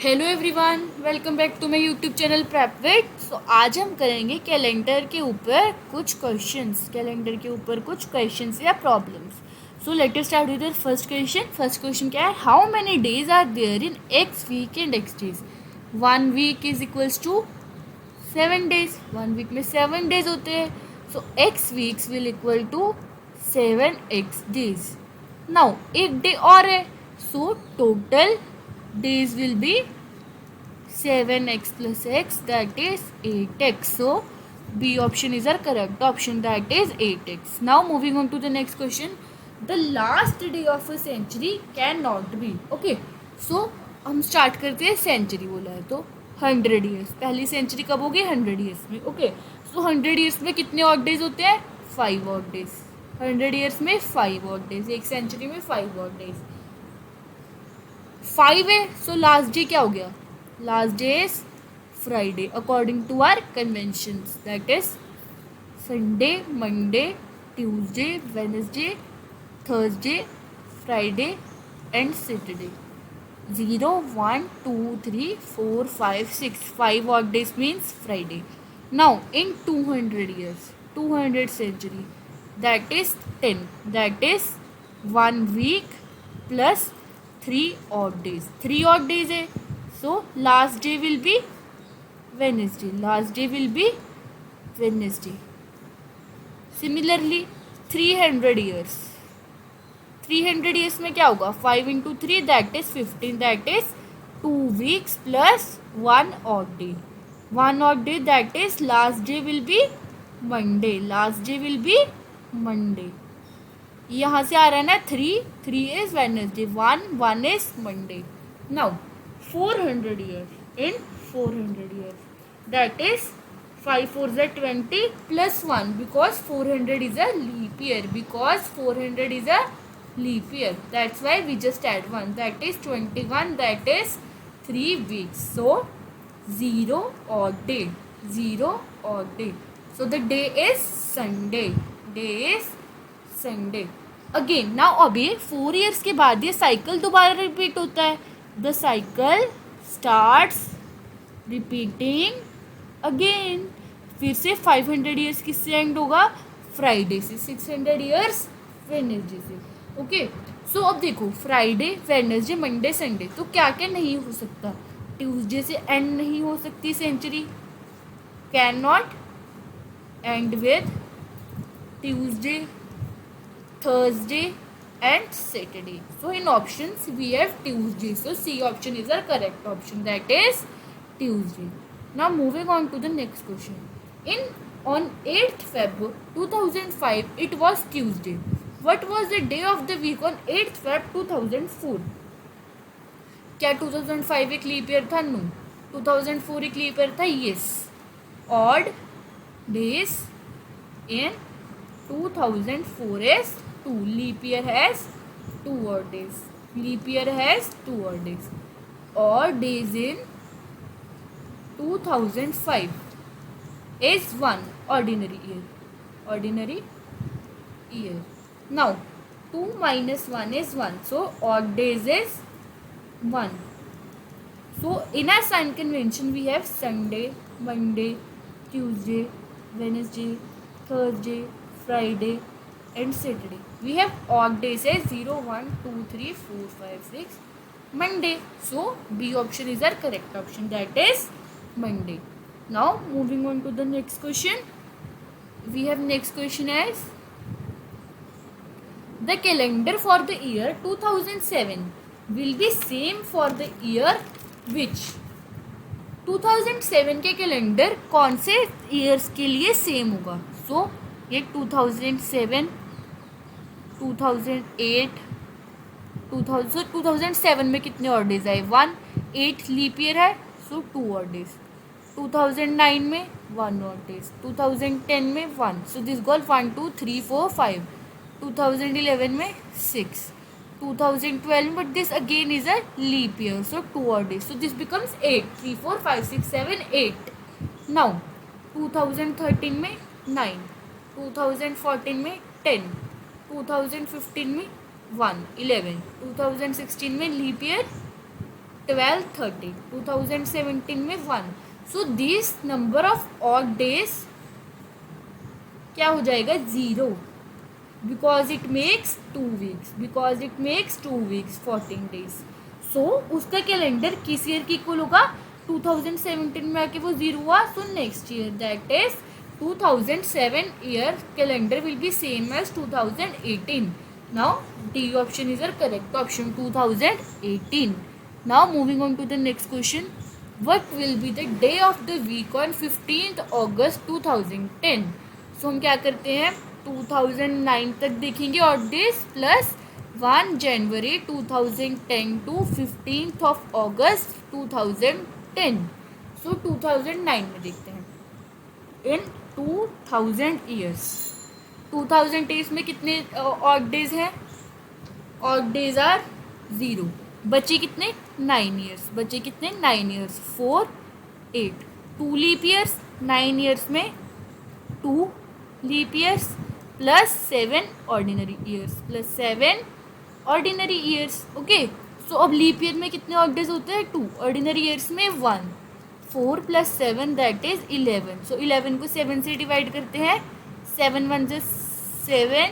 Hello everyone, welcome back to my YouTube channel prep with. So आज हम करेंगे calendar के ऊपर कुछ क्वेश्चंस या problems. So let us start with first question. First question क्या है? How many days are there in X week and X days? 1 week is equals to 7 days. 1 week में 7 डेज होते हैं। So X weeks will equal to 7 X days. Now एक day और है, so total days will be 7x plus x, that is 8x. So B option is our correct option, that is 8x. Now moving on to the next question. The last day of a century cannot be. Okay, so हम start करते हैं। Century बोला है तो 100 years. पहली century कब होगी? 100 years में। ओके, सो 100 ईयर्स में कितने ऑड डेज होते हैं? 5 ऑड डेज। 100 ईयर्स में 5 ऑड डेज, एक सेंचुरी में 5 ऑड डेज। 5 है, सो लास्ट डे क्या हो गया? Last day is Friday according to our conventions, that is Sunday, Monday, Tuesday, Wednesday, Thursday, Friday and Saturday. 0 1 2 3 4 5 6 5 odd days means Friday. Now in 200 years, 200 century, that is 10, that is 1 week plus 3 odd days. 3 odd days है, so last day will be Wednesday. Last day will be Wednesday. Similarly 300 years. 300 years में क्या होगा? 5 into 3 that is 15, that is 2 weeks plus 1 odd day. 1 odd day, that is last day will be Monday. Last day will be Monday. यहाँ से आ रहा है ना 3 is Wednesday, 1 is Monday. Now 400 year in 400 year, that is 5 4 20 plus 1, because 400 is a leap year, because 400 is a leap year, that's why we just add 1, that is 21, that is 3 weeks. So 0 odd day, 0 odd day. So the day is Sunday. Day is Sunday again. Now अभी 4 years के बाद ये cycle दोबारा repeat होता है। The cycle starts repeating again. फिर से 500 years किससे एंड होगा? फ्राइडे से। 600 ईयर्स वेडनेसडे से। ओके, सो अब देखो फ्राइडे, वेडनेसडे, मंडे, संडे, तो क्या क्या नहीं हो सकता? ट्यूसडे से एंड नहीं हो सकती century, can not end with Tuesday, Thursday and Saturday. So in options we have Tuesday. So C option is our correct option, that is Tuesday. Now moving on to the next question. On 8th Feb 2005 it was Tuesday. What was the day of the week on 8th Feb 2004? क्या 2005 एक leap year था? No. 2004 एक leap year था? Yes. Odd days in 2004 is 2. Leap year has 2 odd days. Leap year has 2 odd days. Odd days in 2005 is 1. Ordinary year. Ordinary year. Now 2 minus 1 is 1. So odd days is 1. So in our sign convention we have Sunday, Monday, Tuesday, Wednesday, Thursday, Friday and Saturday. We have odd days as 0 1 2 3 4 5 6 Monday. So B option is our correct option, that is Monday. Now moving on to the next question. We have next question as the calendar for the year 2007 will be same for the year which? 2007 के calendar कौन से years के लिए same होगा? सो ये 2007, 2008, 2007 में कितने odd days आए? 1। 8 लीप ईयर है, सो 2 ऑड डेज। 2009 में 1 ऑड डेज। 2010 में 1, सो दिस गोल 1 2 3 4 5। 2011 में 6। 2012 but this again is a leap year, so 2 odd days, so this becomes 8। 3 4 5 6 7 8। now 2013 में 9, 2014 में 10, 2015 में 1 11, 2016 में लीप ईयर 12, 13, 2017 में 1. So this number of odd days क्या हो जाएगा 0, because it makes 2 weeks 14 days. So उसका कैलेंडर किस ईयर की इक्वल होगा 2017 में आके वो 0 हुआ. So next year that is 2007 year calendar will be same as 2018. Now D option is our correct option 2018. Now moving on to the next question. What will be the day of the week on 15th August 2010? So हम क्या करते हैं 2009 तक देखेंगे और days plus 1 January 2010 to 15th of August 2010. So 2009 में देखते हैं. इन 2000 ईयर्स 2000 डेज में कितने ऑड डेज हैं. Odd days are 0. बचे कितने 9 ईयर्स. 4 8 2 leap years. 9 ईयर्स में 2 leap years plus 7 ordinary years. Okay. So अब लीप ईयर में कितने ऑड डेज होते हैं 2. ऑर्डिनरी ईयर्स में 1. 4 + 7 दैट इज 11. सो 11 को 7 से डिवाइड करते हैं. 7 1 = 7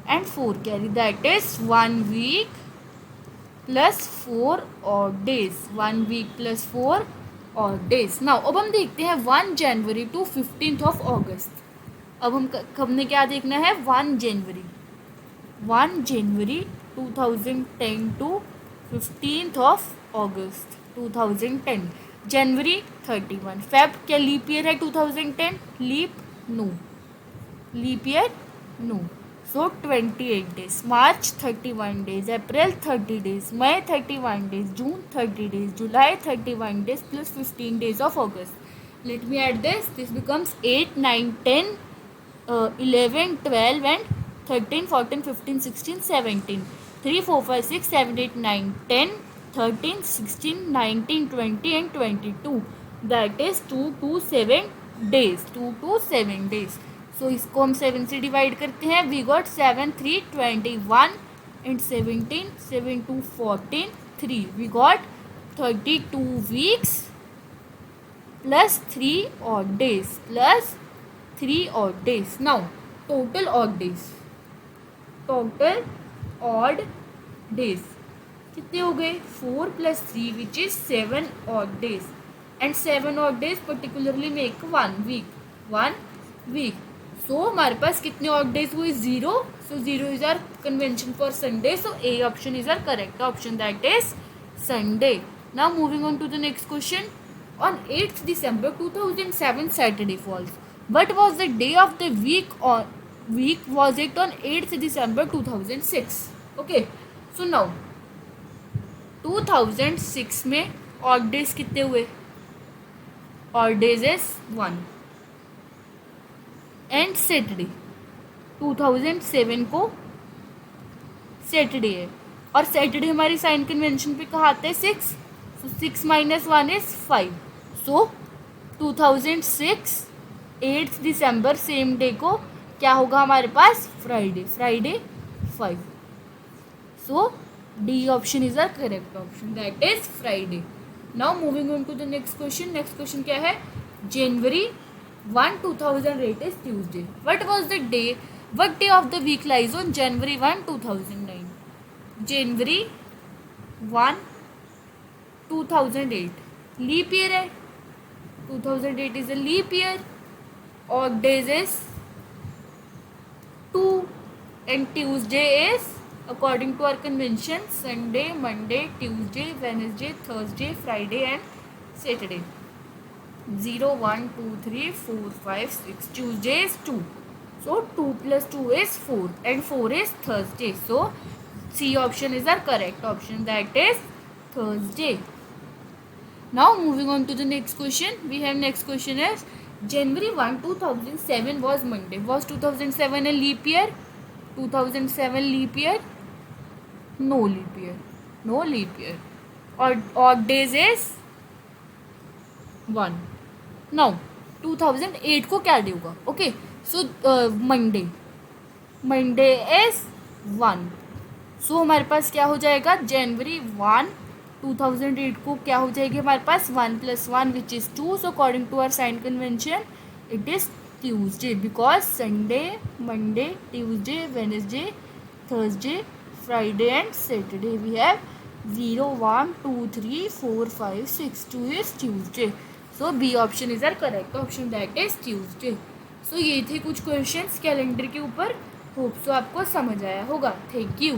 and 4 carry that is 1 week plus 4 odd days. 1 week plus 4 odd days. Now अब हम देखते हैं 1 जनवरी टू 15th ऑफ अगस्त. अब हमने क्या देखना है 1 January 2010 to 15th of August 2010. January 31. Feb क्या लीप ईयर है 2010. Leap year no. So 28 days. March 31 days. April 30 days. May 31 days. June 30 days. July 31 days plus 15 days of August. Let me add this becomes 8 9 10 11 12 and 13 14 15 16 17. 3 4 5 6 7 8 9 10 13 16 19 20 and 22. That is 2 to 7 days. So इसको हम 7 से divide करते हैं. We got 7 3 21 and 17 7 2 14 3. We got 32 weeks plus 3 odd days. Now total odd days कितने हो गए 4 + 3 which is 7 odd days. And 7 odd days particularly make 1 week. So हमारे पास कितने ऑड डेज हुए 0. So 0 is our convention for Sunday. So A option is our correct option that is Sunday. Now moving on to the next question. On 8th December 2007 Saturday falls. What was the day of the week was it on 8th December 2006? Okay. So now 2006 में odd days कितने हुए. Odd days is 1 and Saturday. 2007 को Saturday है और Saturday हमारी sign convention पे कहाँ आता है 6. So 6 - 1 is 5. So 2006 8th December same day को क्या होगा हमारे पास Friday 5. So D option is our correct option that is Friday. Now moving on to the next question क्या है. January 1 2008 is Tuesday. What day of the week lies on January 1 2009? January 1 2008 leap year है. 2008 is a leap year. Odd days is 2 and Tuesday is according to our convention Sunday, Monday, Tuesday, Wednesday, Thursday, Friday and Saturday. 0 1 2 3 4 5 6. Tuesday is 2. So 2 + 2 is 4 and 4 is Thursday. So C option is our correct option that is Thursday. Now moving on to the next question. We have next question is January 1 2007 was Monday. Was 2007 a leap year? 2007 leap year? No leap year. Odd days is 1. Now 2008 को क्या day होगा. Okay. So Monday is 1. सो हमारे पास क्या हो जाएगा January 1 2008 को क्या हो जाएगी हमारे पास 1 + 1 which is 2. So according to our sign convention it is Tuesday because Sunday Monday Tuesday Wednesday Thursday Friday and Saturday we have 0 1 2 3 4 5 6 2 is Tuesday. So B option is our correct option, that is Tuesday. So ये थे कुछ questions calendar के ऊपर. Hope so आपको समझ आया होगा. Thank you.